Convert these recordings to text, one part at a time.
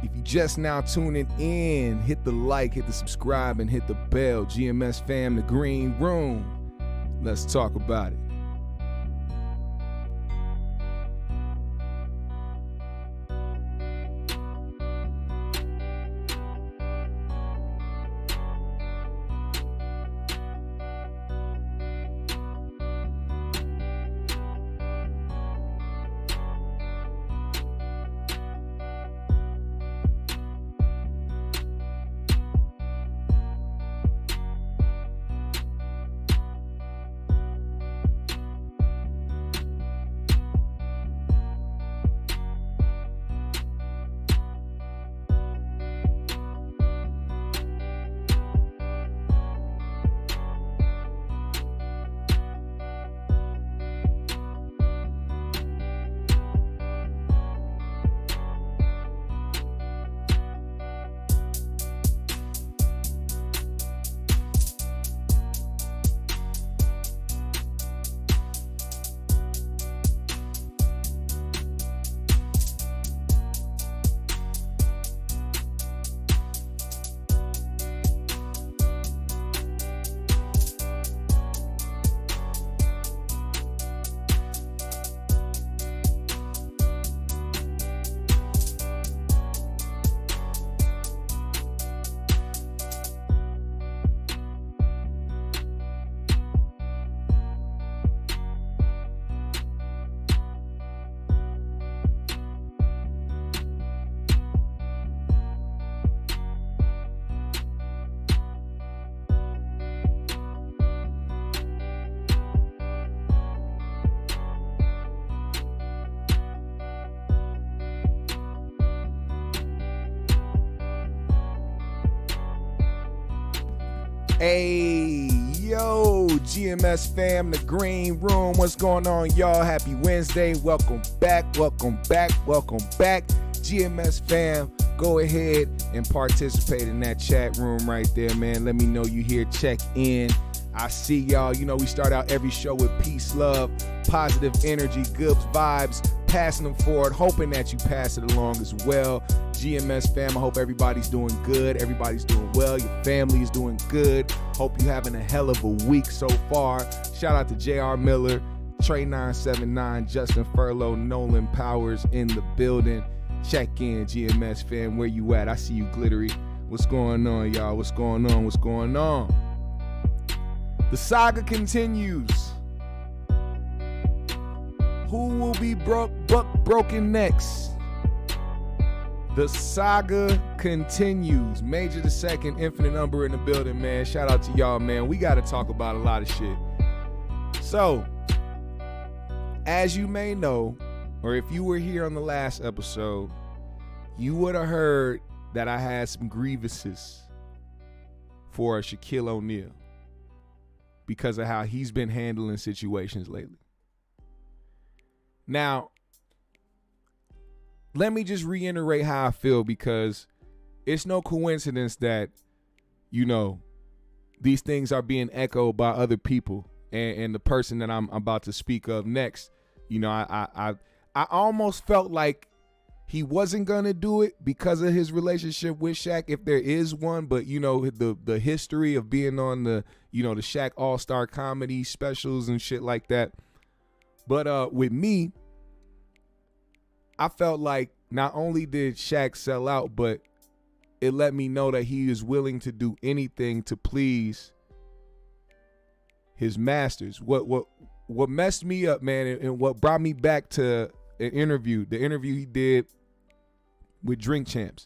If you just now tuning in, hit the like, hit the subscribe, and hit the bell. GMS fam, the green room. Let's talk about it. Hey, yo, GMS fam, the green room. What's going on, y'all? Happy Wednesday. Welcome back. GMS fam, go ahead and participate in that chat room right there, man. Let me know you here. Check in. I see y'all. You know, we start out every show with peace, love, positive energy, good vibes, passing them forward, hoping that you pass it along as well. GMS fam, I hope everybody's doing good. Everybody's doing well. Your family is doing good. Hope you're having a hell of a week so far. Shout out to JR Miller, Trey 979, Justin Furlow, Nolan Powers in the building. Check in, GMS fam. Where you at? I see you, Glittery. What's going on, y'all? What's going on? The saga continues. Who will be broken next? The saga continues. Major the Second, Infinite Number in the building, man. Shout out to y'all, man. We got to talk about a lot of shit. So, as you may know, or if you were here on the last episode, you would have heard that I had some grievances for Shaquille O'Neal because of how he's been handling situations lately. Now, let me just reiterate how I feel, because it's no coincidence that, you know, these things are being echoed by other people. And the person that I'm about to speak of next, you know, I almost felt like he wasn't going to do it because of his relationship with Shaq, if there is one. But, you know, the history of being on the, you know, the Shaq All-Star comedy specials and shit like that. But with me, I felt like not only did Shaq sell out, but it let me know that he is willing to do anything to please his masters. What messed me up, man, and what brought me back to the interview he did with Drink Champs.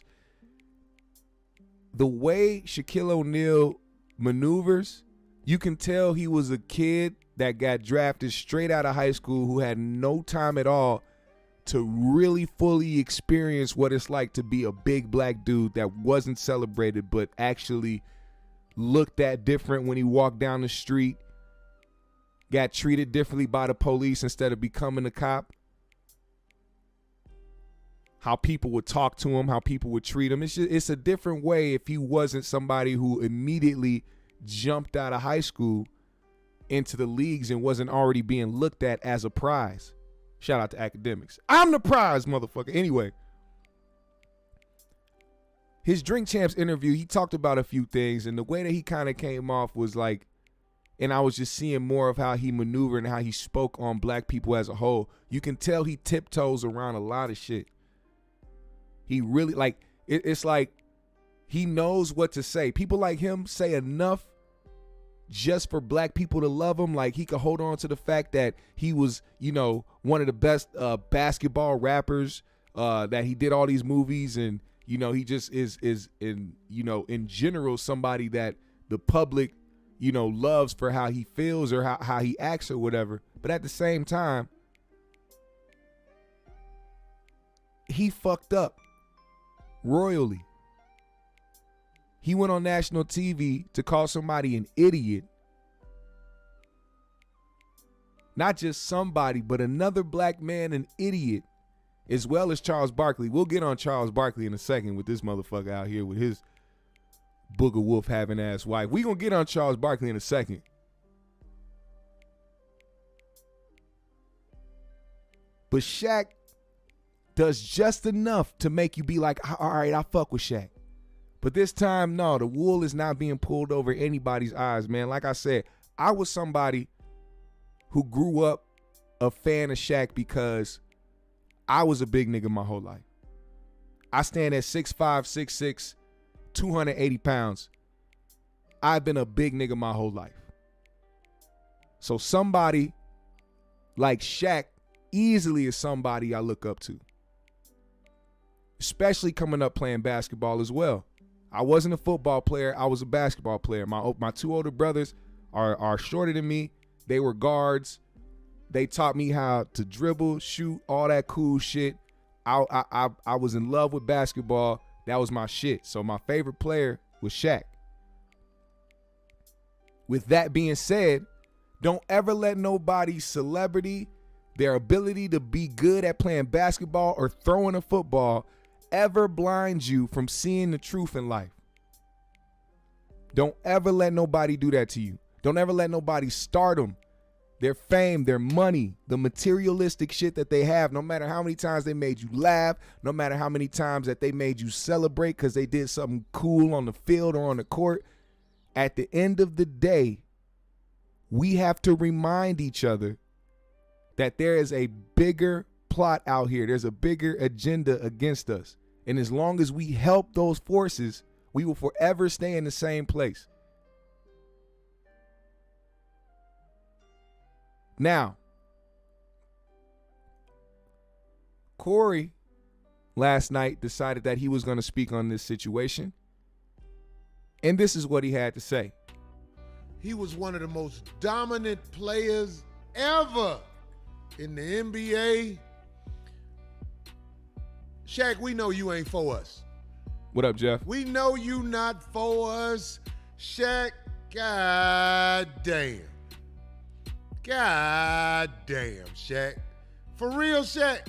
The way Shaquille O'Neal maneuvers, you can tell he was a kid that got drafted straight out of high school who had no time at all to really fully experience what it's like to be a big black dude that wasn't celebrated but actually looked at different when he walked down the street, got treated differently by the police instead of becoming a cop, how people would talk to him, how people would treat him. It's a different way if he wasn't somebody who immediately jumped out of high school into the leagues and wasn't already being looked at as a prize. Shout out to academics. I'm the prize, motherfucker. Anyway, his Drink Champs interview, he talked about a few things, and the way that he kind of came off was like, and I was just seeing more of how he maneuvered and how he spoke on black people as a whole. You can tell he tiptoes around a lot of shit. He really, like, it's like he knows what to say. People like him say enough just for black people to love him. Like, he could hold on to the fact that he was, you know, one of the best basketball rappers, that he did all these movies, and, you know, he just is in, you know, in general, somebody that the public, you know, loves for how he feels or how he acts or whatever. But at the same time, he fucked up royally. He went on national TV to call somebody an idiot. Not just somebody, but another black man an idiot, as well as Charles Barkley. We'll get on Charles Barkley in a second with this motherfucker out here with his booger wolf having ass wife. We gonna get on Charles Barkley in a second. But Shaq does just enough to make you be like, all right, I fuck with Shaq. But this time, no, the wool is not being pulled over anybody's eyes, man. Like I said, I was somebody who grew up a fan of Shaq because I was a big nigga my whole life. I stand at 6'5", 6'6", 280 pounds. I've been a big nigga my whole life. So somebody like Shaq easily is somebody I look up to. Especially coming up playing basketball as well. I wasn't a football player. I was a basketball player. My two older brothers are shorter than me. They were guards. They taught me how to dribble, shoot, all that cool shit. I was in love with basketball. That was my shit. So my favorite player was Shaq. With that being said, don't ever let nobody's celebrity, their ability to be good at playing basketball or throwing a football, ever blind you from seeing the truth in life. Don't ever let nobody do that to you. Don't ever let nobody stardom, their fame, their money, the materialistic shit that they have, no matter how many times they made you laugh, no matter how many times that they made you celebrate because they did something cool on the field or on the court. At the end of the day, we have to remind each other that there is a bigger plot out here. There's a bigger agenda against us. And as long as we help those forces, we will forever stay in the same place. Now, Corey last night decided that he was going to speak on this situation. And this is what he had to say. He was one of the most dominant players ever in the NBA. Shaq, we know you ain't for us. What up, Jeff? We know you not for us. Shaq, god damn. God damn, Shaq. For real, Shaq.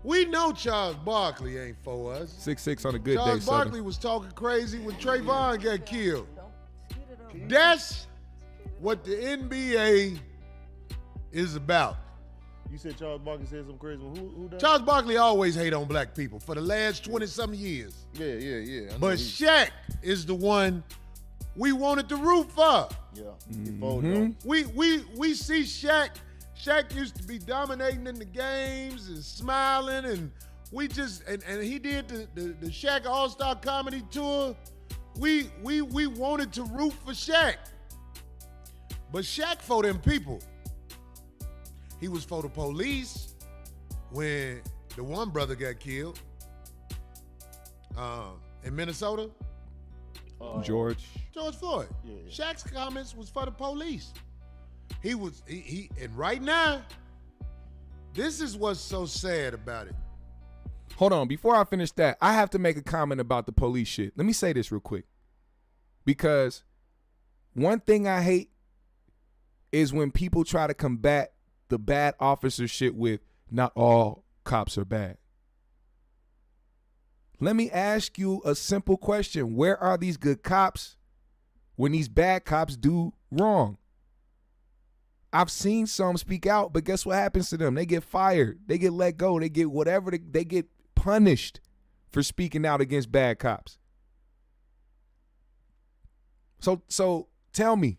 We know Charles Barkley ain't for us. 6'6" on a good day, Charles Southern. Barkley was talking crazy when Trayvon got killed. That's what the NBA is about. You said Charles Barkley said something crazy. Who does? Charles Barkley always hate on black people for the last 20-something years. Yeah. But Shaq is the one we wanted to root for. Yeah. We see Shaq. Shaq used to be dominating in the games and smiling, and we just and he did the Shaq All-Star Comedy Tour. We wanted to root for Shaq. But Shaq for them people. He was for the police when the one brother got killed in Minnesota. George Floyd. Yeah. Shaq's comments was for the police. He and right now, this is what's so sad about it. Hold on. Before I finish that, I have to make a comment about the police shit. Let me say this real quick. Because one thing I hate is when people try to combat the bad officer shit with not all cops are bad. Let me ask you a simple question. Where are these good cops when these bad cops do wrong? I've seen some speak out, but guess what happens to them? They get fired. They get let go. They get whatever. They get punished for speaking out against bad cops. So tell me,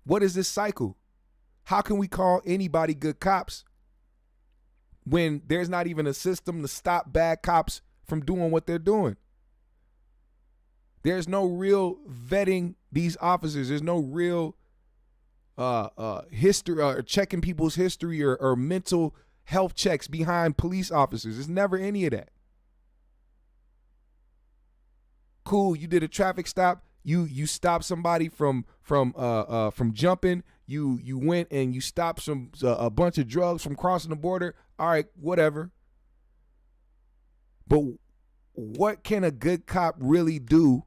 what is this cycle? How can we call anybody good cops when there's not even a system to stop bad cops from doing what they're doing? There's no real vetting these officers. There's no real history or checking people's history or mental health checks behind police officers. There's never any of that. Cool, you did a traffic stop. You stopped somebody from jumping. You went and you stopped a bunch of drugs from crossing the border. All right, whatever. But what can a good cop really do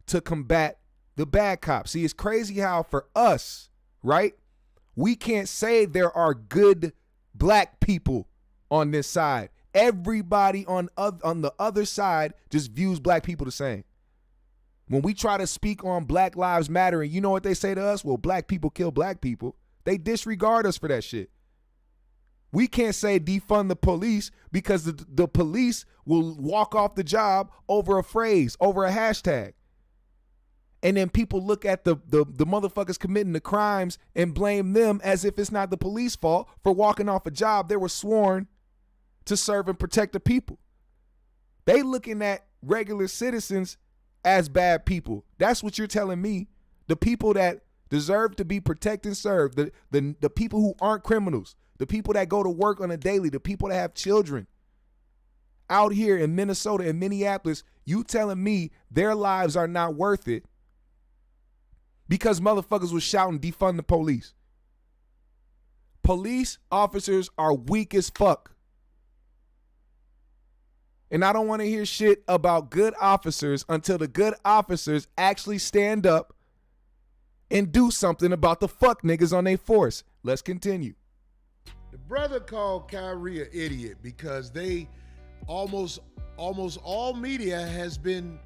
to combat the bad cops? See, it's crazy how for us, right, we can't say there are good black people on this side. Everybody on the other side just views black people the same. When we try to speak on Black Lives Matter, and you know what they say to us? Well, black people kill black people. They disregard us for that shit. We can't say defund the police because the police will walk off the job over a phrase, over a hashtag. And then people look at the motherfuckers committing the crimes and blame them as if it's not the police fault for walking off a job they were sworn to serve and protect the people. They looking at regular citizens as bad people. That's what you're telling me. The people that deserve to be protected and served, the people who aren't criminals, the people that go to work on a daily, the people that have children out here in Minnesota and Minneapolis, you telling me their lives are not worth it because motherfuckers was shouting defund the police. Police officers are weak as fuck. And I don't want to hear shit about good officers until the good officers actually stand up and do something about the fuck niggas on their force. Let's continue. The brother called Kyrie an idiot because they almost all media has been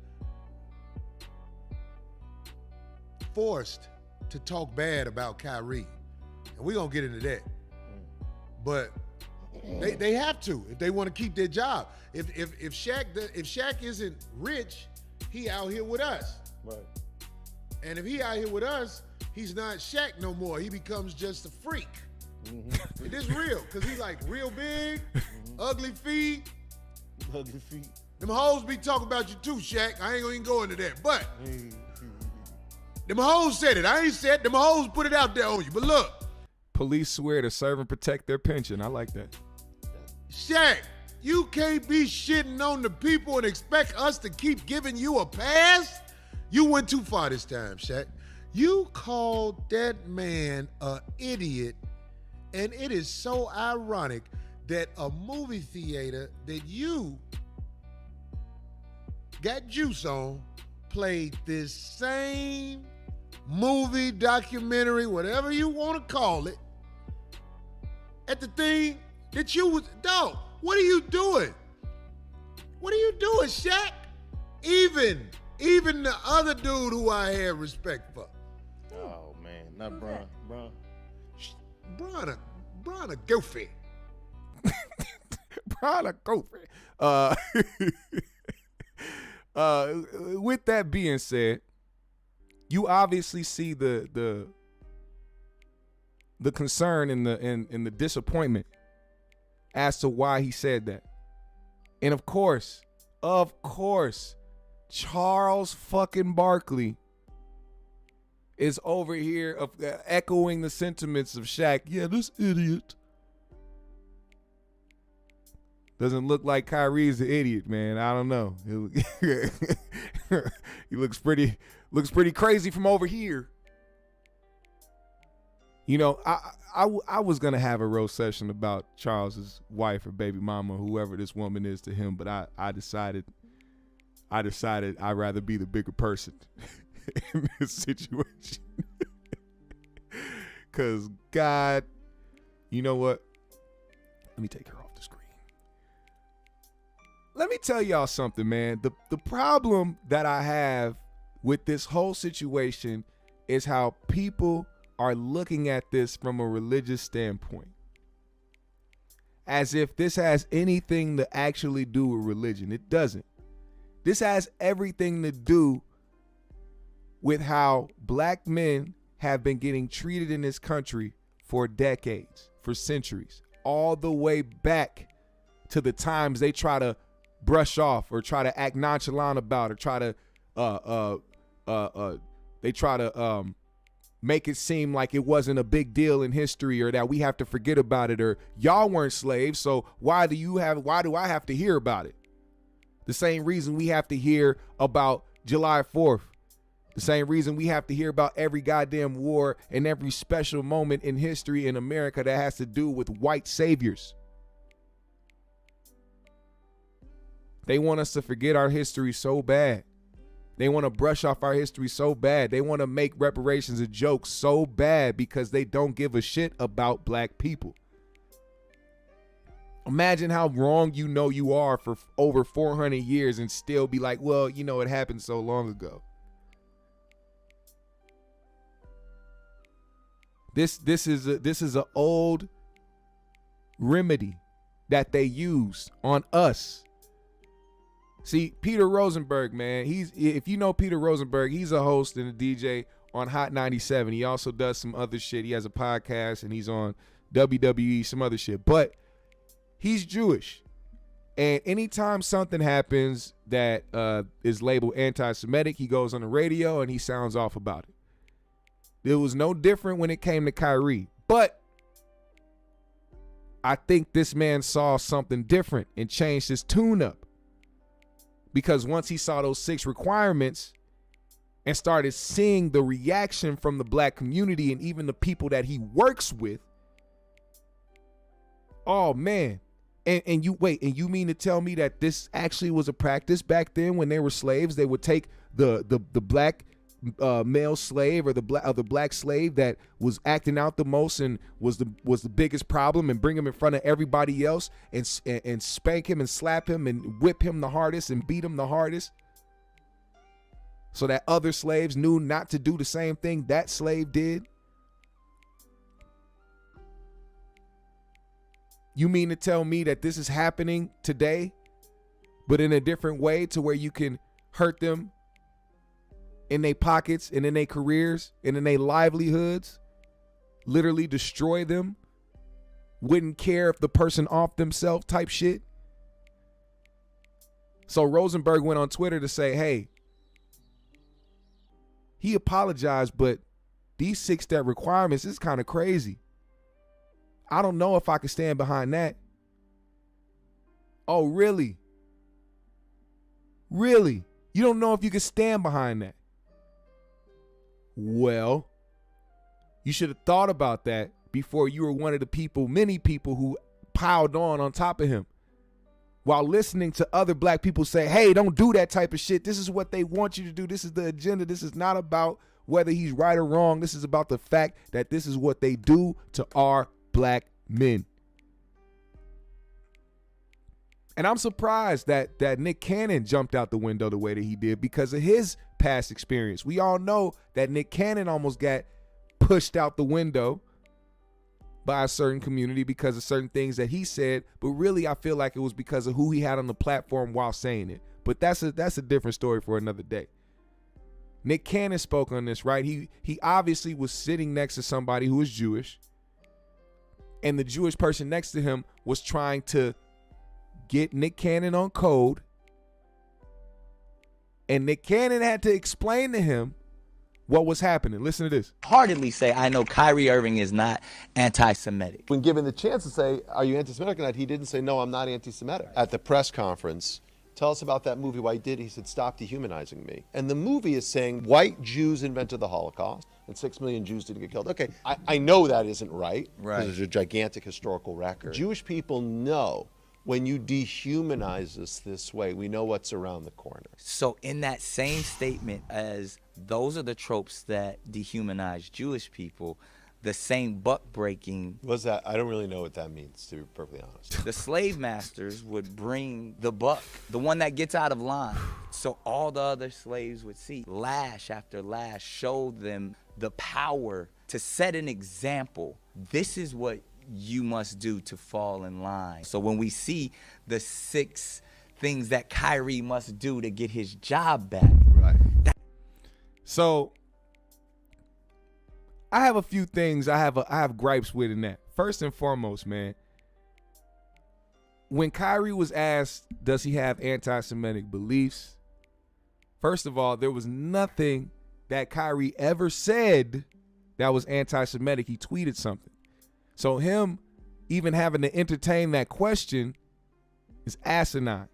forced to talk bad about Kyrie. And we're going to get into that. But they have to if they want to keep their job. If Shaq isn't rich, he out here with us. Right. And if he out here with us, he's not Shaq no more. He becomes just a freak. Mm-hmm. It is real, because he like real big, ugly feet. Ugly feet. Them hoes be talking about you too, Shaq. I ain't gonna even go into that. But them hoes said it. I ain't said it. Them hoes put it out there on you. But look. Police swear to serve and protect their pension. I like that. Shaq, you can't be shitting on the people and expect us to keep giving you a pass. You went too far this time, Shaq. You called that man an idiot, and it is so ironic that a movie theater that you got juice on played this same movie, documentary, whatever you want to call it, at the thing that you was, dog, what are you doing? What are you doing, Shaq? Even the other dude who I had respect for. Oh, man, not Bron. Bron a goofy. Bron a goofy. With that being said, you obviously see the concern and the disappointment as to why he said that. And of course, Charles fucking Barkley is over here echoing the sentiments of Shaq. Yeah, this idiot. Doesn't look like Kyrie's the idiot, man. I don't know. He looks pretty crazy from over here. You know, I was gonna have a roast session about Charles's wife or baby mama, whoever this woman is to him, but I decided I'd rather be the bigger person in this situation. Cause God, you know what? Let me take her off the screen. Let me tell y'all something, man. The problem that I have with this whole situation is how people are looking at this from a religious standpoint. As if this has anything to actually do with religion. It doesn't. This has everything to do with how black men have been getting treated in this country for decades, for centuries, all the way back to the times they try to brush off or try to act nonchalant about or try to make it seem like it wasn't a big deal in history or that we have to forget about it, or y'all weren't slaves, so why do I have to hear about it? The same reason we have to hear about July 4th. The same reason we have to hear about every goddamn war and every special moment in history in America that has to do with white saviors. They want us to forget our history so bad. They want to brush off our history so bad. They want to make reparations a joke so bad because they don't give a shit about black people. Imagine how wrong you are for over 400 years and still be like, well, it happened so long ago. This is an old remedy that they use on us. See, Peter Rosenberg, man, if you know Peter Rosenberg, he's a host and a DJ on Hot 97. He also does some other shit. He has a podcast and he's on WWE, some other shit. But he's Jewish. And anytime something happens that is labeled anti-Semitic, he goes on the radio and he sounds off about it. It was no different when it came to Kyrie. But I think this man saw something different and changed his tune up. Because once he saw those 6 requirements and started seeing the reaction from the black community and even the people that he works with, oh man. And you mean to tell me that this actually was a practice back then when they were slaves? They would take the black male slave or the black slave that was acting out the most and was the biggest problem and bring him in front of everybody else and spank him and slap him and whip him the hardest and beat him the hardest, so that other slaves knew not to do the same thing that slave did? You mean to tell me that this is happening today, but in a different way, to where you can hurt them in their pockets and in their careers and in their livelihoods, literally destroy them, wouldn't care if the person off themselves type shit? So Rosenberg went on Twitter to say, hey, he apologized, but these 6-step requirements is kind of crazy. I don't know if I can stand behind that. Oh, really? Really? You don't know if you can stand behind that? Well, you should have thought about that before you were one of the people, many people who piled on top of him while listening to other black people say, hey, don't do that type of shit. This is what they want you to do. This is the agenda. This is not about whether he's right or wrong. This is about the fact that this is what they do to our black men. And I'm surprised that Nick Cannon jumped out the window the way that he did because of his past experience. We all know that Nick Cannon almost got pushed out the window by a certain community because of certain things that he said, but really I feel like it was because of who he had on the platform while saying it. But that's a different story for another day. Nick Cannon spoke on this, right? He obviously was sitting next to somebody who was Jewish, and the Jewish person next to him was trying to get Nick Cannon on code, and Nick Cannon had to explain to him what was happening. Listen to this. Heartedly say, I know Kyrie Irving is not anti-Semitic. When given the chance to say, are you anti-Semitic or not, he didn't say, no, I'm not anti-Semitic. At the press conference, tell us about that movie, why he did. He said, stop dehumanizing me. And the movie is saying white Jews invented the Holocaust and 6 million Jews didn't get killed. Okay, I know that isn't right, because there's a gigantic historical record. Jewish people know when you dehumanize us this way, we know what's around the corner. So in that same statement as those are the tropes that dehumanize Jewish people, the same buck breaking. What's that? I don't really know what that means, to be perfectly honest. The slave masters would bring the buck, the one that gets out of line, so all the other slaves would see. Lash after lash showed them the power to set an example. This is what you must do to fall in line. So when we see the 6 things that Kyrie must do to get his job back. Right. So I have a few things I have gripes with in that. First and foremost, man, when Kyrie was asked, does he have anti-Semitic beliefs? First of all, there was nothing that Kyrie ever said that was anti-Semitic. He tweeted something. So him even having to entertain that question is asinine.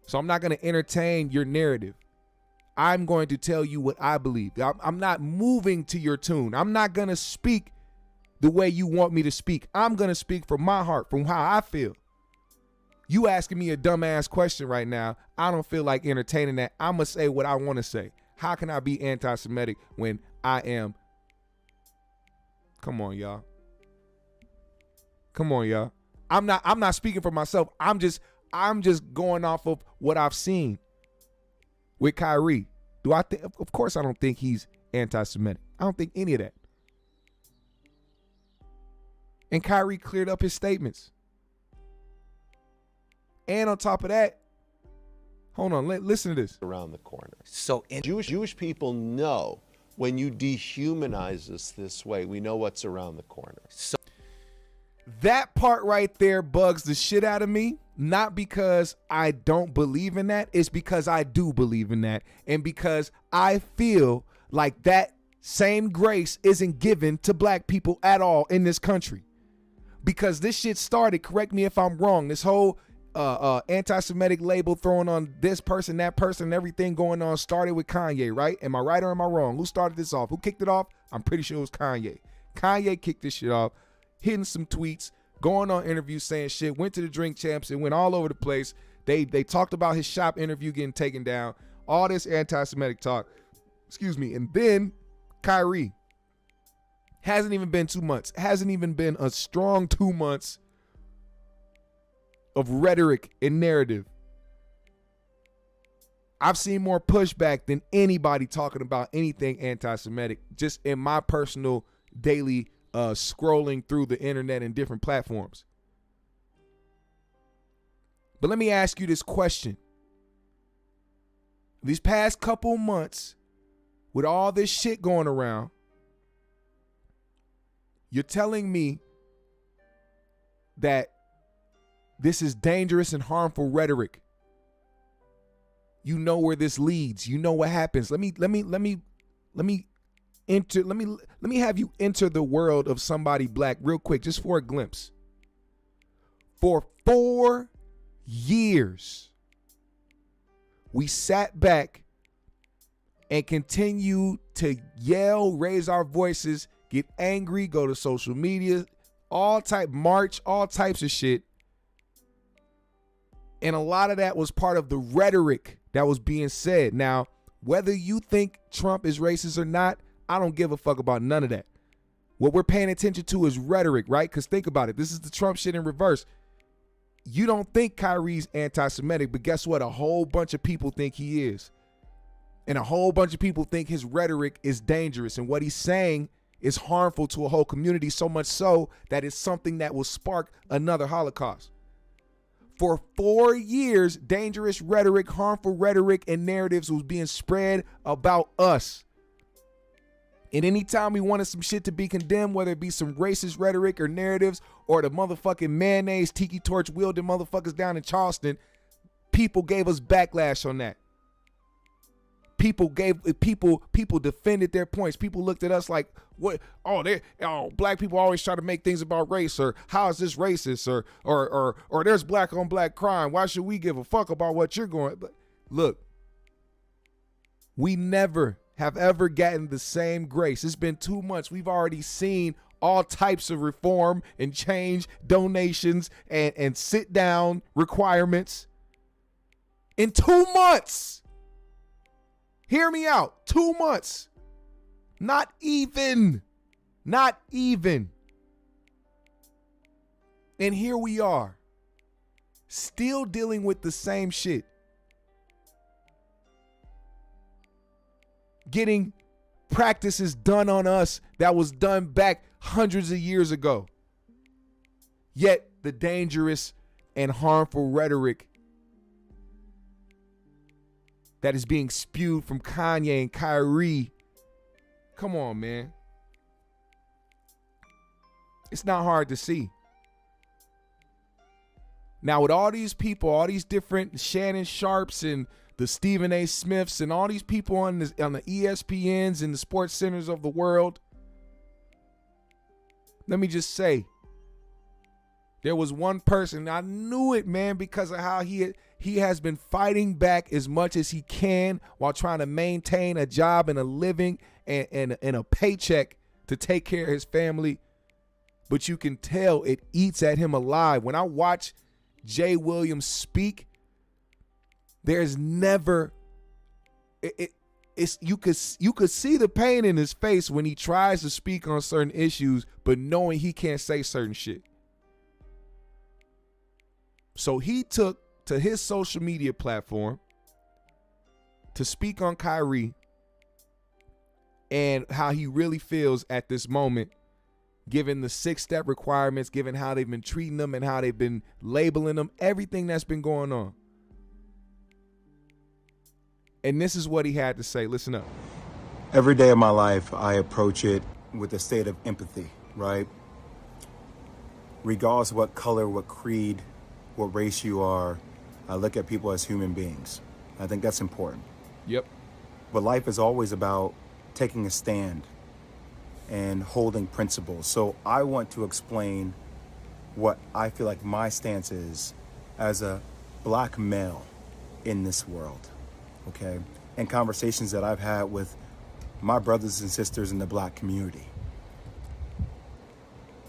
So I'm not going to entertain your narrative. I'm going to tell you what I believe. I'm not moving to your tune. I'm not going to speak the way you want me to speak. I'm going to speak from my heart, from how I feel. You asking me a dumbass question right now, I don't feel like entertaining that. I'm going to say what I want to say. How can I be anti-Semitic when I am? Come on, y'all. Come on, y'all. I'm not speaking for myself. I'm just going off of what I've seen with Kyrie. Do I think? Of course, I don't think he's anti-Semitic. I don't think any of that. And Kyrie cleared up his statements. And on top of that, hold on, listen to this. Around the corner. So Jewish people know when you dehumanize us this way, we know what's around the corner. That part right there bugs the shit out of me. Not because I don't believe in that. It's because I do believe in that. And because I feel like that same grace isn't given to black people at all in this country. Because this shit started, correct me if I'm wrong, this whole anti-Semitic label thrown on this person, that person, everything going on started with Kanye, right? Am I right or am I wrong? Who started this off? Who kicked it off? I'm pretty sure it was Kanye. Kanye kicked this shit off, hitting some tweets, going on interviews saying shit, went to the Drink Champs and went all over the place. They talked about his shop interview getting taken down, all this anti-Semitic talk, and then Kyrie. Hasn't even been 2 months, hasn't even been a strong 2 months of rhetoric and narrative. I've seen more pushback than anybody talking about anything anti-Semitic, just in my personal daily scrolling through the internet and different platforms. But let me ask you this question. These past couple months, with all this shit going around, you're telling me that this is dangerous and harmful rhetoric. You know where this leads. You know what happens. Let me have you enter the world of somebody black real quick, just for a glimpse. For 4 years, we sat back and continued to yell, raise our voices, get angry, go to social media, march, all types of shit. And a lot of that was part of the rhetoric that was being said. Now, whether you think Trump is racist or not, I don't give a fuck about none of that. What we're paying attention to is rhetoric, right? Because think about it. This is the Trump shit in reverse. You don't think Kyrie's anti-Semitic, but guess what? A whole bunch of people think he is. And a whole bunch of people think his rhetoric is dangerous. And what he's saying is harmful to a whole community, so much so that it's something that will spark another Holocaust. For 4 years, dangerous rhetoric, harmful rhetoric, and narratives was being spread about us. And anytime we wanted some shit to be condemned, whether it be some racist rhetoric or narratives or the motherfucking mayonnaise tiki torch wielding motherfuckers down in Charleston, people gave us backlash on that. People defended their points. People looked at us like, what? Black people always try to make things about race, or how is this racist, or there's black on black crime. Why should we give a fuck about what you're going? But look, we never have ever gotten the same grace. It's been 2 months. We've already seen all types of reform and change, donations and sit down requirements in 2 months. Hear me out. 2 months. Not even. And here we are, still dealing with the same shit. Getting practices done on us that was done back hundreds of years ago. Yet the dangerous and harmful rhetoric that is being spewed from Kanye and Kyrie. Come on, man. It's not hard to see. Now, with all these people, all these different Shannon Sharps and the Stephen A. Smiths and all these people on the ESPNs and the sports centers of the world, let me just say, there was one person, I knew it, man, because of how he has been fighting back as much as he can while trying to maintain a job and a living and a paycheck to take care of his family. But you can tell it eats at him alive. When I watch Jay Williams speak, there's never you could see the pain in his face when he tries to speak on certain issues, but knowing he can't say certain shit. So he took to his social media platform to speak on Kyrie and how he really feels at this moment, given the 6-step requirements, given how they've been treating them and how they've been labeling them, everything that's been going on. And this is what he had to say. Listen up. Every day of my life, I approach it with a state of empathy, right? Regardless of what color, what creed, what race you are, I look at people as human beings. I think that's important. Yep. But life is always about taking a stand and holding principles. So I want to explain what I feel like my stance is as a black male in this world, okay? And conversations that I've had with my brothers and sisters in the black community.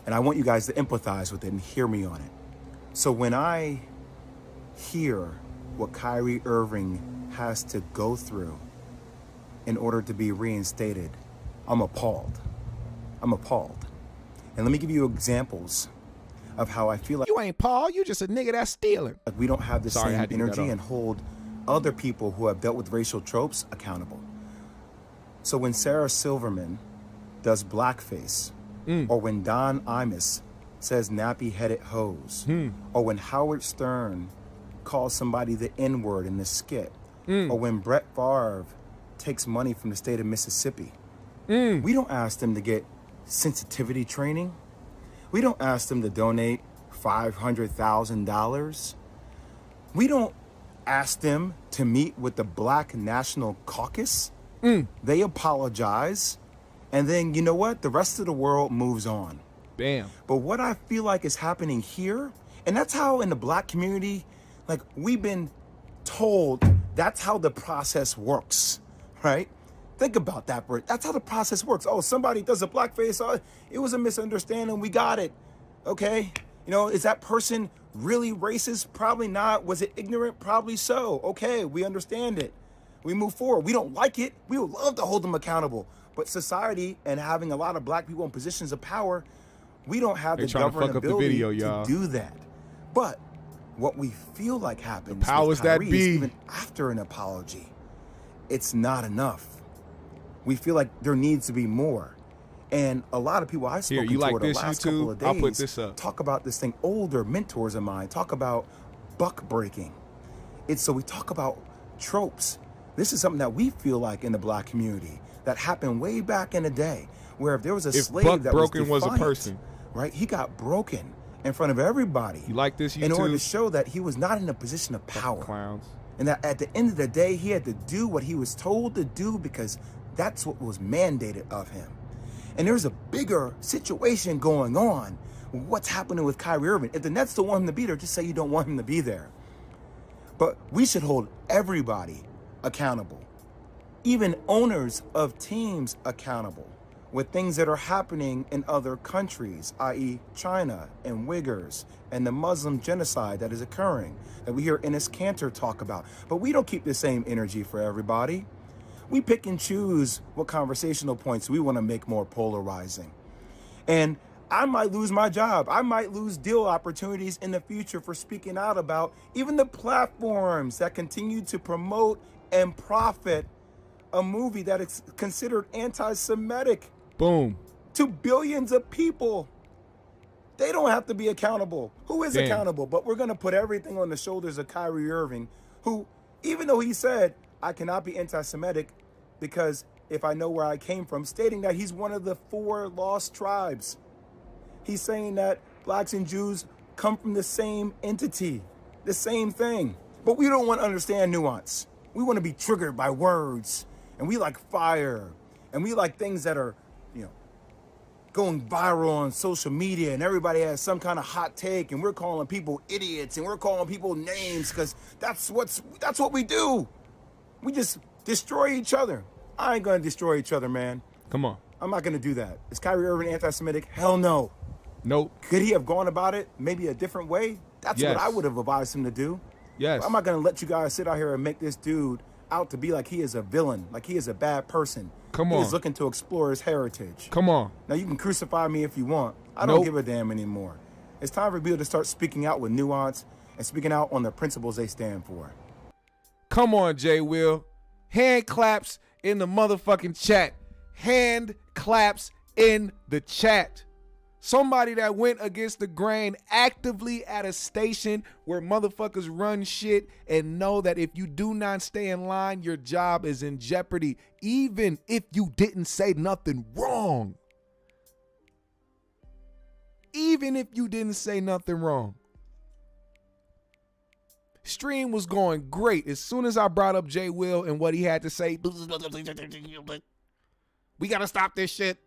And I want you guys to empathize with it and hear me on it. So when I hear what Kyrie Irving has to go through in order to be reinstated, I'm appalled. I'm appalled. And let me give you examples of how I feel like You ain't Paul. You just a nigga that's stealing. we don't have the Sorry, I same had to get that energy off. and hold other people who have dealt with racial tropes accountable. So when Sarah Silverman does blackface, or when Don Imus says nappy-headed hoes, or when Howard Stern calls somebody the N-word in the skit, or when Brett Favre takes money from the state of Mississippi, we don't ask them to get sensitivity training. We don't ask them to donate $500,000. We don't ask them to meet with the Black National Caucus. They apologize, and then, you know what? The rest of the world moves on. Bam. But what I feel like is happening here, and that's how in the black community, like, we've been told that's how the process works, right? Think about that, Bert. That's how the process works. Oh, somebody does a blackface. Oh, it was a misunderstanding. We got it. Okay. You know, is that person really racist? Probably not. Was it ignorant? Probably so. Okay, we understand it. We move forward. We don't like it. We would love to hold them accountable. But society and having a lot of black people in positions of power, we don't have They the trying to fuck up the governability video, y'all. to do that. But what we feel like happens powers with that Kyrie is be. even after an apology, it's not enough. We feel like there needs to be more. And a lot of people I've Here, spoken you to like over the this, last YouTube? couple of days I'll put this up. talk about this thing. Older mentors of mine talk about buck breaking. It's so we talk about tropes. This is something that we feel like in the black community that happened way back in the day, where if there was a If slave buck that broken was a defiant, person. right? He got broken in front of everybody. You like this, in order to YouTube? show that he was not in a position of power. Clowns. And that at the end of the day, he had to do what he was told to do because that's what was mandated of him. And there's a bigger situation going on. What's happening with Kyrie Irving? If the Nets don't want him to be there, just say you don't want him to be there. But we should hold everybody accountable, even owners of teams accountable, with things that are happening in other countries, i.e. China and Uyghurs and the Muslim genocide that is occurring, that we hear Enes Kanter talk about. But we don't keep the same energy for everybody. We pick and choose what conversational points we want to make more polarizing. And I might lose my job. I might lose deal opportunities in the future for speaking out about even the platforms that continue to promote and profit a movie that is considered anti-Semitic Boom. to billions of people. They don't have to be accountable. Who is Damn. accountable? But we're going to put everything on the shoulders of Kyrie Irving, who, even though he said, I cannot be anti-Semitic because if I know where I came from, stating that he's one of the 4 lost tribes. He's saying that blacks and Jews come from the same entity, the same thing. But we don't want to understand nuance. We want to be triggered by words, and we like fire, and we like things that are, going viral on social media, and everybody has some kind of hot take, and we're calling people idiots, and we're calling people names, because that's what we do. We just destroy each other. I ain't gonna destroy each other, man. Come on. I'm not gonna do that. Is Kyrie Irving anti-Semitic? Hell no. Nope. Could he have gone about it maybe a different way? That's Yes. what I would have advised him to do. Yes. But I'm not gonna let you guys sit out here and make this dude out to be like he is a villain, like he is a bad person. Come He on. is looking to explore his heritage. Come on. Now, you can crucify me if you want. I don't Nope. give a damn anymore. It's time for people to start speaking out with nuance and speaking out on the principles they stand for. Come on, Jay Will. Hand claps in the motherfucking chat. Hand claps in the chat. Somebody that went against the grain actively at a station where motherfuckers run shit and know that if you do not stay in line, your job is in jeopardy, even if you didn't say nothing wrong. Even if you didn't say nothing wrong. Stream was going great. As soon as I brought up Jay Will and what he had to say, we got to stop this shit.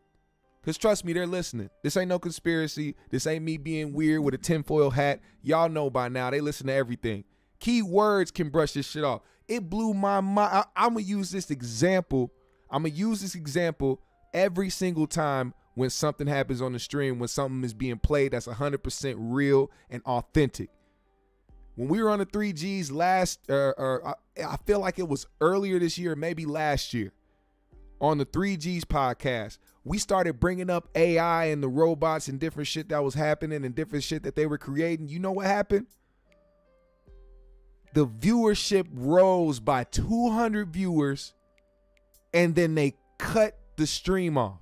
Because trust me, they're listening. This ain't no conspiracy. This ain't me being weird with a tinfoil hat. Y'all know by now. They listen to everything. Key words can brush this shit off. It blew my mind. I'm going to use this example. I'm going to use this example every single time when something happens on the stream, when something is being played that's 100% real and authentic. When we were on the 3Gs I feel like it was earlier this year, maybe last year, on the 3Gs podcast, we started bringing up AI and the robots and different shit that was happening and different shit that they were creating. You know what happened? The viewership rose by 200 viewers, and then they cut the stream off.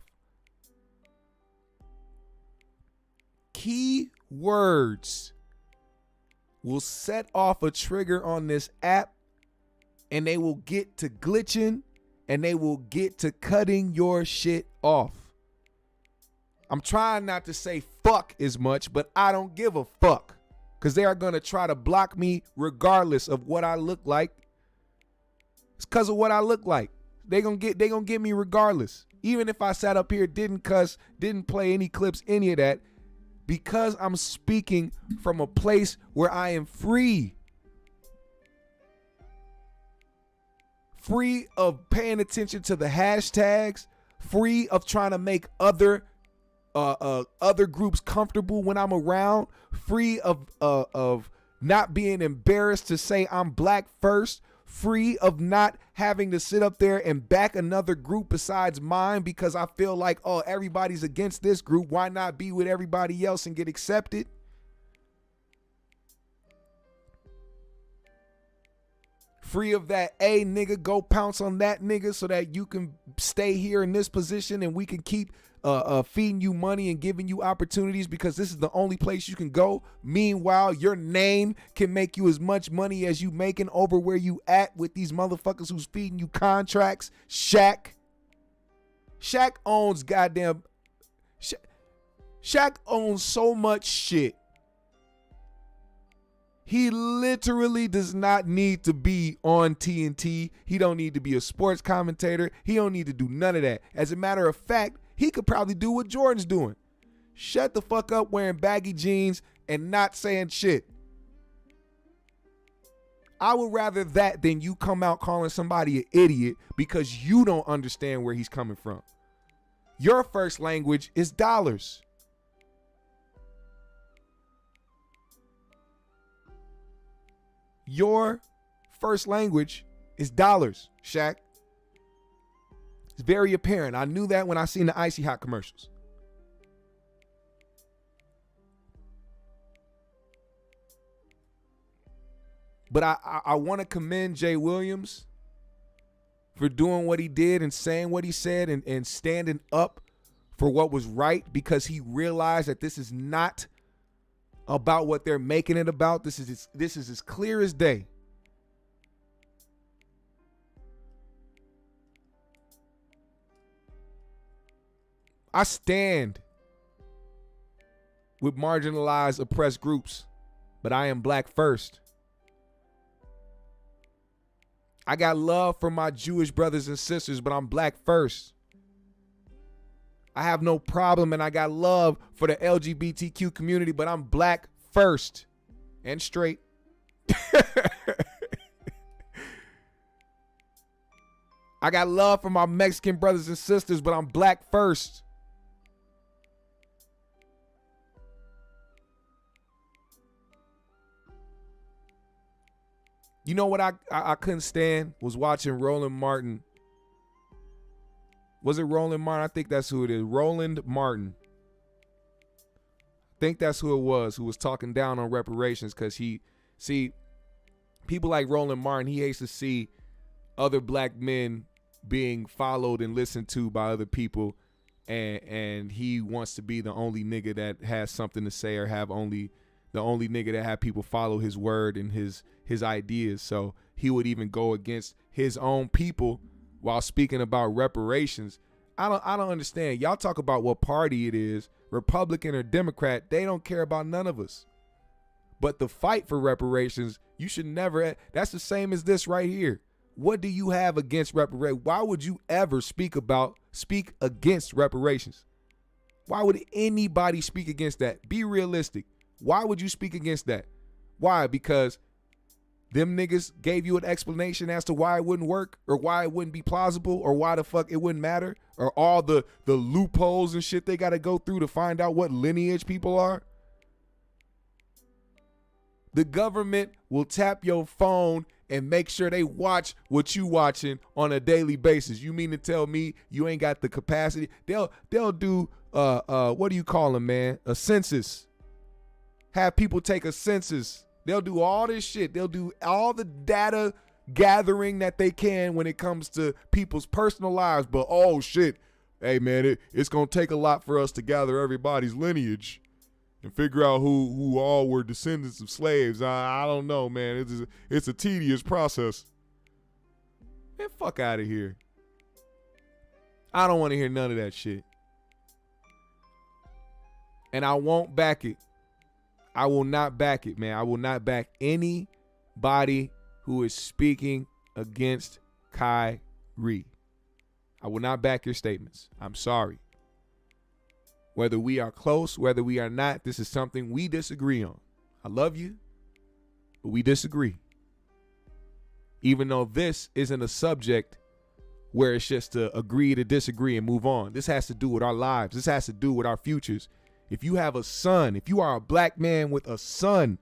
Key words will set off a trigger on this app, and they will get to glitching, and they will get to cutting your shit off. I'm trying not to say fuck as much, but I don't give a fuck, because they are going to try to block me regardless of what I look like. It's because of what I look like. They gonna get me regardless. Even if I sat up here, didn't cuss, didn't play any clips, any of that, because I'm speaking from a place where I am free. Free of paying attention to the hashtags, free of trying to make other groups comfortable when I'm around, free of not being embarrassed to say I'm black first, free of not having to sit up there and back another group besides mine because I feel like, oh, everybody's against this group. Why not be with everybody else and get accepted? Free of that, hey, nigga, go pounce on that nigga so that you can stay here in this position and we can keep feeding you money and giving you opportunities because this is the only place you can go. Meanwhile, your name can make you as much money as you making over where you at with these motherfuckers who's feeding you contracts. Shaq owns goddamn... Shaq owns so much shit. He literally does not need to be on TNT. He don't need to be a sports commentator. He don't need to do none of that. As a matter of fact, he could probably do what Jordan's doing. Shut the fuck up wearing baggy jeans and not saying shit. I would rather that than you come out calling somebody an idiot because you don't understand where he's coming from. Your first language is dollars. Your first language is dollars, Shaq. It's very apparent. I knew that when I seen the Icy Hot commercials. But I want to commend Jay Williams for doing what he did and saying what he said and standing up for what was right because he realized that this is not about what they're making it about. This is as clear as day. I stand with marginalized, oppressed groups, but I am black first. I got love for my Jewish brothers and sisters, but I'm black first. I have no problem and I got love for the LGBTQ community, but I'm black first and straight. I got love for my Mexican brothers and sisters, but I'm black first. You know what I couldn't stand was watching Roland Martin. Was it Roland Martin? I think that's who it is. Roland Martin. I think that's who it was who was talking down on reparations because people like Roland Martin, he hates to see other black men being followed and listened to by other people, and he wants to be the only nigga that has something to say or the only nigga that have people follow his word and his ideas. So he would even go against his own people while speaking about reparations. I don't understand. Y'all talk about what party it is, Republican or Democrat, they don't care about none of us. But the fight for reparations, you should never, that's the same as this right here. What do you have against reparations? Why would you ever speak against reparations? Why would anybody speak against that? Be realistic. Why would you speak against that? Why? Because them niggas gave you an explanation as to why it wouldn't work or why it wouldn't be plausible or why the fuck it wouldn't matter or all the loopholes and shit they got to go through to find out what lineage people are. The government will tap your phone and make sure they watch what you watching on a daily basis. You mean to tell me you ain't got the capacity? They'll do what do you call them, man? A census. Have people take a census. They'll do all this shit. They'll do all the data gathering that they can when it comes to people's personal lives. But oh shit, hey man, it's gonna take a lot for us to gather everybody's lineage and figure out who all were descendants of slaves. I don't know, man. It's a tedious process. Man, fuck out of here. I don't want to hear none of that shit. And I won't back it. I will not back it, man. I will not back anybody who is speaking against Kyrie. I will not back your statements. I'm sorry. Whether we are close, whether we are not, this is something we disagree on. I love you, but we disagree. Even though this isn't a subject where it's just to agree to disagree and move on. This has to do with our lives. This has to do with our futures. If you have a son, if you are a black man with a son,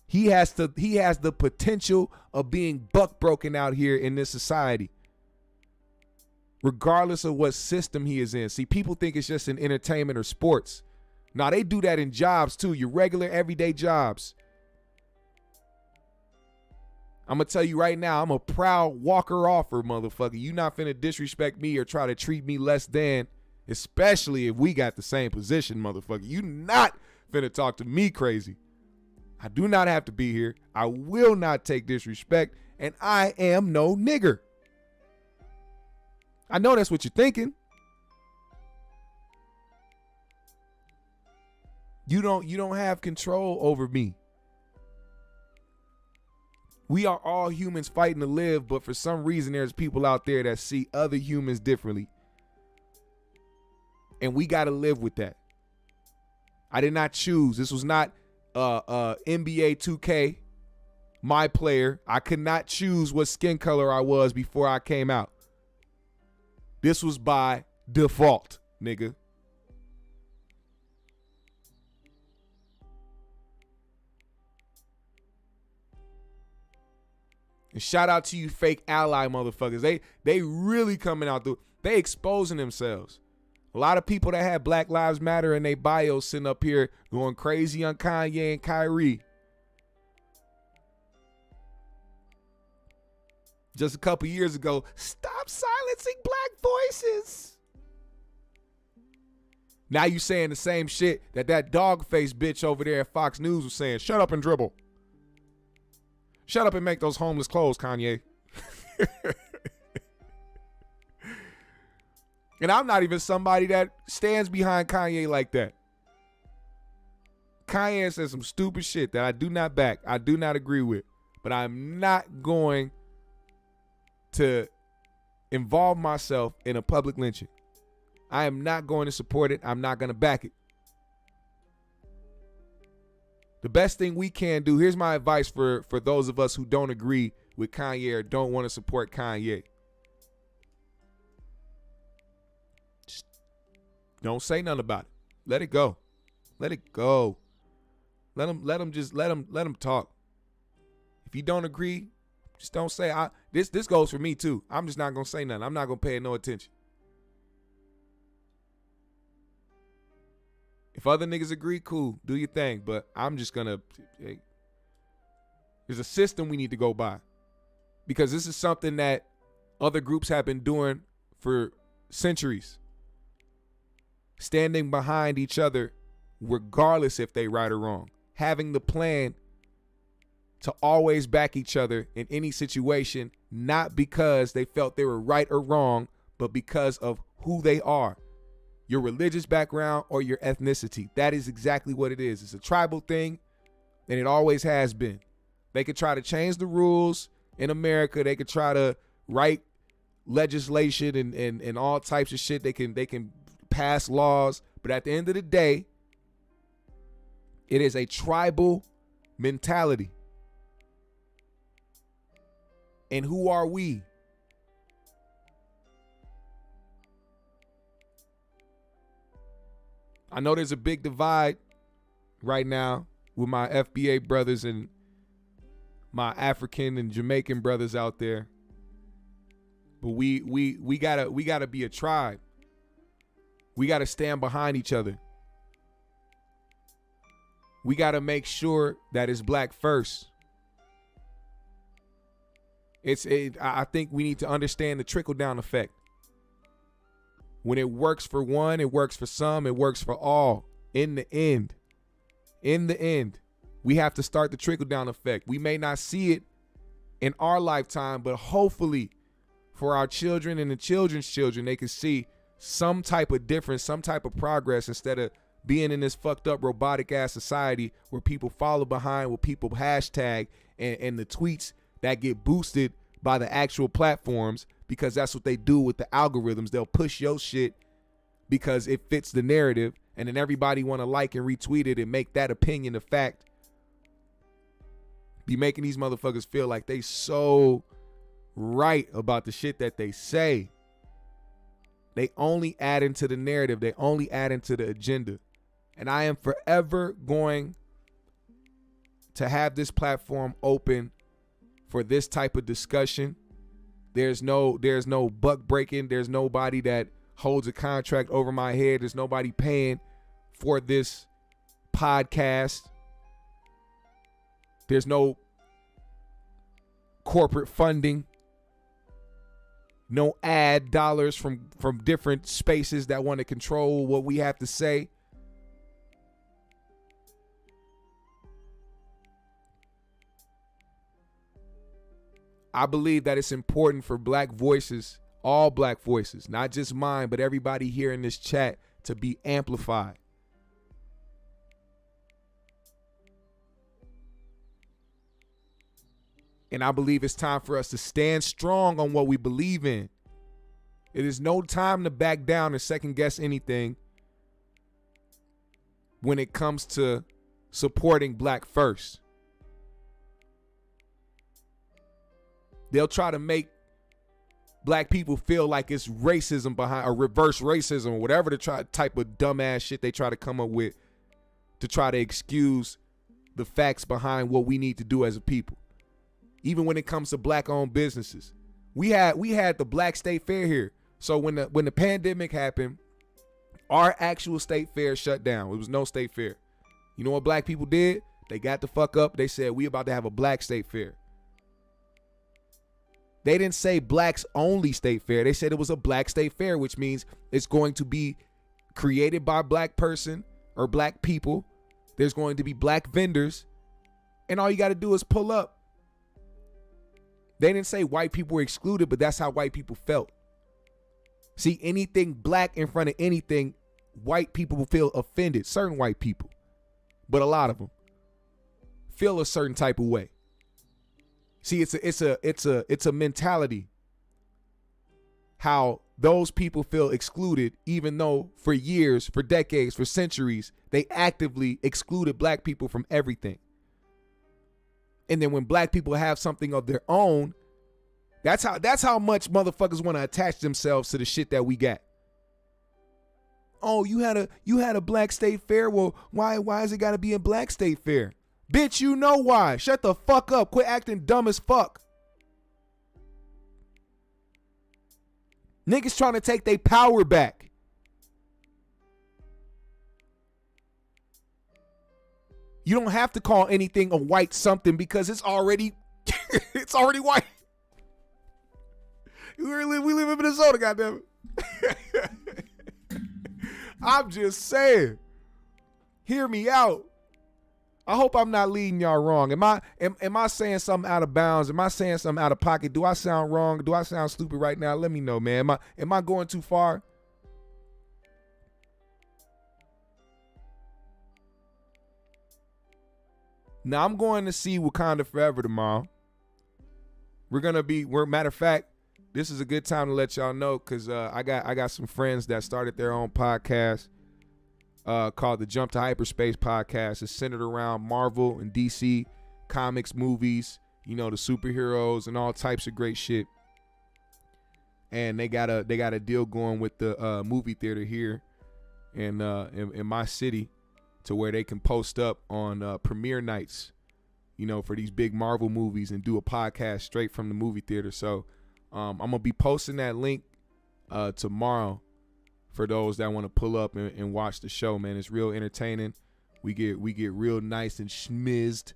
he has the potential of being buck broken out here in this society, regardless of what system he is in. See, people think it's just in entertainment or sports. Now, they do that in jobs too, your regular everyday jobs. I'm going to tell you right now, I'm a proud walker-offer, motherfucker. You not finna disrespect me or try to treat me less than. Especially if we got the same position, motherfucker. You not finna talk to me crazy. I do not have to be here. I will not take disrespect. And I am no nigger. I know that's what you're thinking. You don't have control over me. We are all humans fighting to live, but for some reason there's people out there that see other humans differently. And we got to live with that. I did not choose. This was not NBA 2K, my player. I could not choose what skin color I was before I came out. This was by default, nigga. And shout out to you fake ally motherfuckers. They really coming out. They exposing themselves. A lot of people that had Black Lives Matter in their bios sitting up here going crazy on Kanye and Kyrie. Just a couple years ago, stop silencing black voices. Now you saying the same shit that dog-faced bitch over there at Fox News was saying. Shut up and dribble. Shut up and make those homeless clothes, Kanye. And I'm not even somebody that stands behind Kanye like that. Kanye said some stupid shit that I do not back. I do not agree with. But I'm not going to involve myself in a public lynching. I am not going to support it. I'm not going to back it. The best thing we can do, here's my advice for those of us who don't agree with Kanye or don't want to support Kanye. Just don't say nothing about it. Let it go. Let it go. Let him talk. If you don't agree, just don't say. This goes for me too. I'm just not gonna say nothing. I'm not gonna pay it no attention. If other niggas agree, cool, do your thing. But I'm just gonna. There's a system we need to go by, because this is something that other groups have been doing for centuries. Standing behind each other, regardless if they right or wrong. Having the plan to always back each other in any situation, not because they felt they were right or wrong, but because of who they are. Your religious background or your ethnicity. That is exactly what it is. It's a tribal thing, and it always has been. They could try to change the rules in America. They could try to write legislation and all types of shit. They can pass laws, but at the end of the day, it is a tribal mentality. And who are we? I know there's a big divide right now with my FBA brothers and my African and Jamaican brothers out there. But we gotta be a tribe. We gotta stand behind each other. We gotta make sure that it's black first. I think we need to understand the trickle-down effect. When it works for one, it works for some, it works for all. In the end, we have to start the trickle-down effect. We may not see it in our lifetime, but hopefully for our children and the children's children, they can see some type of difference, some type of progress, instead of being in this fucked up robotic ass society where people follow behind what people hashtag and the tweets that get boosted by the actual platforms, because that's what they do with the algorithms. They'll push your shit because it fits the narrative, and then everybody want to like and retweet it and make that opinion a fact. Be making these motherfuckers feel like they so right about the shit that they say. They only add into the narrative. They only add into the agenda. And I am forever going to have this platform open for this type of discussion. There's no buck breaking. There's nobody that holds a contract over my head. There's nobody paying for this podcast. There's no corporate funding. No ad dollars from different spaces that want to control what we have to say. I believe that it's important for black voices, all black voices, not just mine, but everybody here in this chat, to be amplified. And I believe it's time for us to stand strong on what we believe in. It is no time to back down and second guess anything when it comes to supporting black first. They'll try to make black people feel like it's racism behind, or reverse racism, or whatever the type of dumbass shit they try to come up with to try to excuse the facts behind what we need to do as a people. Even when it comes to black-owned businesses, we had the Black State Fair here. So when the pandemic happened, our actual state fair shut down. It was no state fair. You know what black people did? They got the fuck up. They said, we about to have a black state fair. They didn't say blacks only state fair. They said it was a black state fair, which means it's going to be created by a black person or black people. There's going to be black vendors, and all you got to do is pull up. They didn't say white people were excluded, but that's how white people felt. See, anything black in front of anything, white people will feel offended. Certain white people, but a lot of them feel a certain type of way. See, it's a mentality. How those people feel excluded, even though for years, for decades, for centuries, they actively excluded black people from everything. And then when black people have something of their own, that's how much motherfuckers want to attach themselves to the shit that we got. Oh, you had a black state fair. Well, why is it got to be a black state fair? Bitch, you know why. Shut the fuck up. Quit acting dumb as fuck. Niggas trying to take their power back. You don't have to call anything a white something because it's already it's already white. We live in Minnesota, goddamn it. I'm just saying. Hear me out. I hope I'm not leading y'all wrong. Am I saying something out of bounds? Am I saying something out of pocket? Do I sound wrong? Do I sound stupid right now? Let me know, man. Am I going too far? Now I'm going to see Wakanda Forever tomorrow. Matter of fact, this is a good time to let y'all know because I got some friends that started their own podcast called the Jump to Hyperspace podcast. It's centered around Marvel and DC comics, movies, the superheroes and all types of great shit. And they got a deal going with the movie theater here in my city to where they can post up on premiere nights, for these big Marvel movies and do a podcast straight from the movie theater. So I'm gonna be posting that link tomorrow for those that want to pull up and watch the show, man. It's real entertaining. We get real nice and schmizzed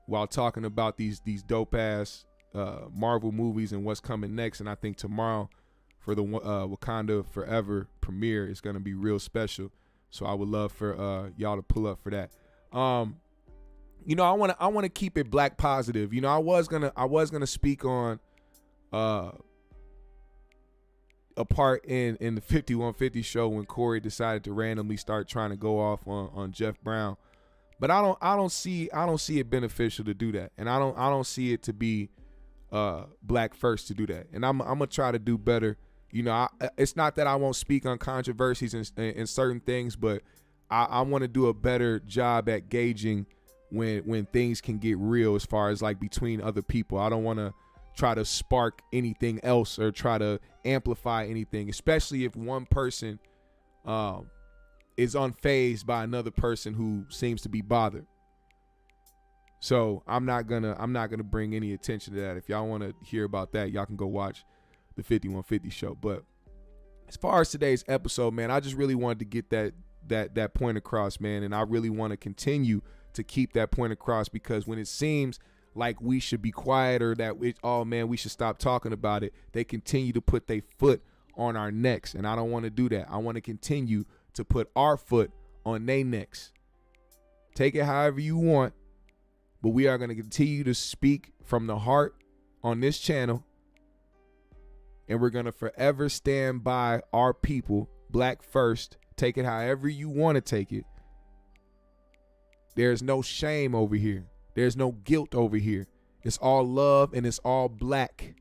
while talking about these dope ass Marvel movies and what's coming next. And I think tomorrow for the Wakanda Forever premiere is gonna be real special. So I would love for y'all to pull up for that. I want to keep it black positive. I was gonna speak on a part in the 5150 show when Corey decided to randomly start trying to go off on Jeff Brown, but I don't see it beneficial to do that, and I don't see it to be black first to do that, and I'm gonna try to do better. It's not that I won't speak on controversies and certain things, but I want to do a better job at gauging when things can get real as far as like between other people. I don't want to try to spark anything else or try to amplify anything, especially if one person is unfazed by another person who seems to be bothered. So I'm not gonna bring any attention to that. If y'all want to hear about that, y'all can go watch the 5150 show. But as far as today's episode, man, I just really wanted to get that point across, man, and I really want to continue to keep that point across, because when it seems like we should be quiet or that we should stop talking about it, they continue to put their foot on our necks, and I don't want to do that. I want to continue to put our foot on their necks. Take it however you want, but we are going to continue to speak from the heart on this channel, and we're going to forever stand by our people, black first. Take it however you want to take it. There's no shame over here. There's no guilt over here. It's all love and it's all black.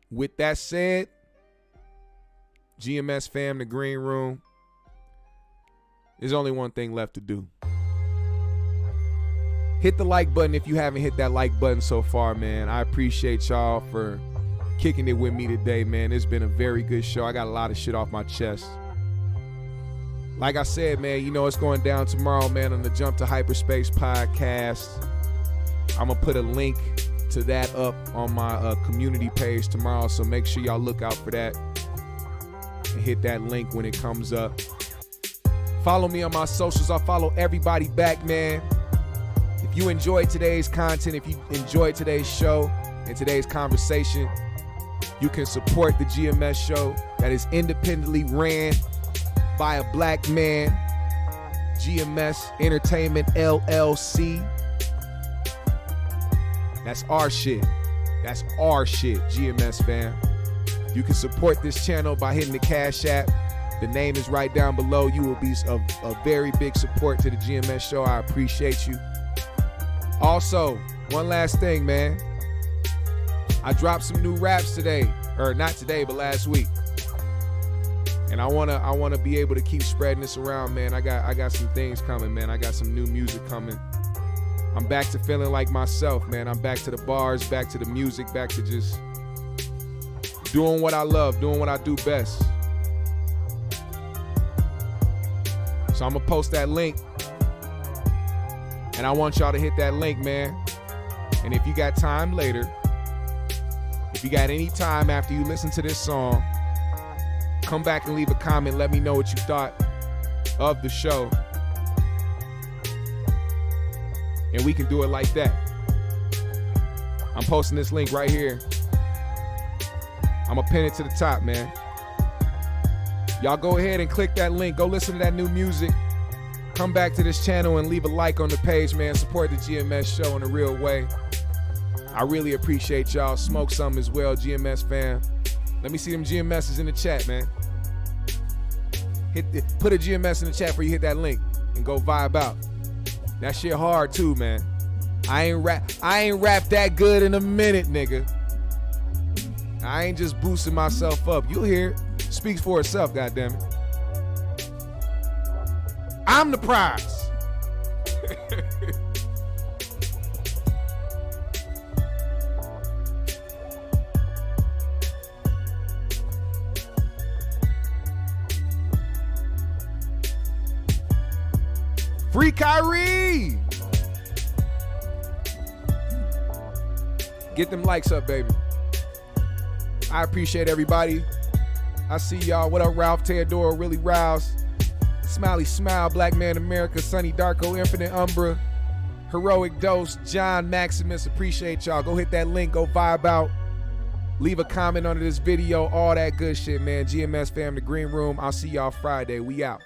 With that said, GMS fam, the green room, there's only one thing left to do. Hit the like button if you haven't hit that like button so far, man. I appreciate y'all for kicking it with me today, man. It's been a very good show. I got a lot of shit off my chest. Like I said, man, it's going down tomorrow, man, on the Jump to Hyperspace podcast. I'm going to put a link to that up on my community page tomorrow, so make sure y'all look out for that and hit that link when it comes up. Follow me on my socials. I'll follow everybody back, man. If you enjoyed today's content, if you enjoyed today's show and today's conversation, you can support the GMS show that is independently ran by a black man GMS Entertainment LLC. That's our shit. That's our shit, GMS fam. You can support this channel by hitting the Cash App. The name is right down below. You will be a very big support to the GMS show. I appreciate you. Also, one last thing, man. I dropped some new raps today, or not today, but last week. And I wanna be able to keep spreading this around, man. I got some things coming, man. I got some new music coming. I'm back to feeling like myself, man. I'm back to the bars, back to the music, back to just doing what I love, doing what I do best. So I'm gonna post that link. And I want y'all to hit that link, man. And if you got time later, if you got any time after you listen to this song, come back and leave a comment. Let me know what you thought of the show. And we can do it like that. I'm posting this link right here. I'm gonna pin it to the top, man. Y'all go ahead and click that link. Go listen to that new music. Come back to this channel and leave a like on the page, man. Support the GMS show in a real way. I really appreciate y'all. Smoke some as well, GMS fam. Let me see them GMSs in the chat, man. Put a GMS in the chat before you hit that link and go vibe out. That shit hard too, man. I ain't rap that good in a minute, nigga. I ain't just boosting myself up. You'll hear it. Speaks for itself, goddammit. I'm the prize. Free Kyrie. Get them likes up, baby. I appreciate everybody. I see y'all. What up, Ralph Teodoro, Really Rouse, Smiley Smile, Black Man America, Sunny Darko, Infinite Umbra, Heroic Dose, John Maximus. Appreciate y'all. Go hit that link. Go vibe out. Leave a comment under this video. All that good shit, man. GMS fam, the Green Room. I'll see y'all Friday. We out.